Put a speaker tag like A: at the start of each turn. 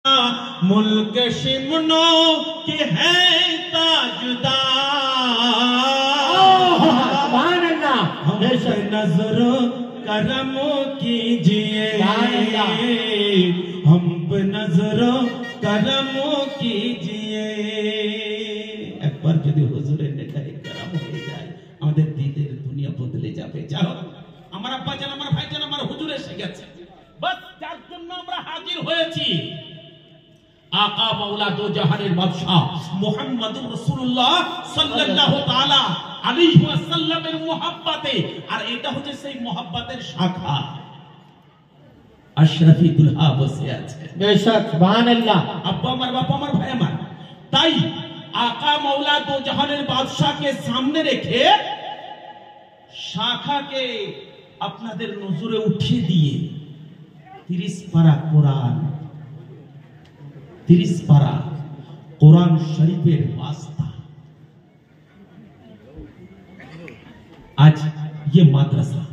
A: मुल्क शिमनो के है ताजदार, हम पे नजरों करम कीजिए, हम पे नजरों करम कीजिए। एक बार यदि हुजूरेर नेकाए करम হয়ে যায় আমাদের দিলের দুনিয়া বদলে যাবে। যাও আমার আব্বা জান আমার ভাই জান আমার হুজুর এসে গেছে, বাস যার জন্য আমরা হাজির হয়েছি आका मौला दो जहानेर बादशाह मुहम्मदुर रसूलुल्लाह सल्लल्लाहु ताआला अलैहि ওয়াসাল্লামের मोहब्बते। আর এটা হচ্ছে সেই मोहब्बतेर শাখা। আশরাফি দুলহা বসে আছে, বেশক সুবহানাল্লাহ। আব্বা আমার বাবা আমার ভাই আমার, তাই आका मौला दो जहानेर বাদশাকে সামনে রেখে শাখাকে আপনাদের নজরে উঠিয়ে দিয়ে 30 পারা কোরআন, 30 पारा कुरान शरीफेर वास्ता। आज ये मदरसा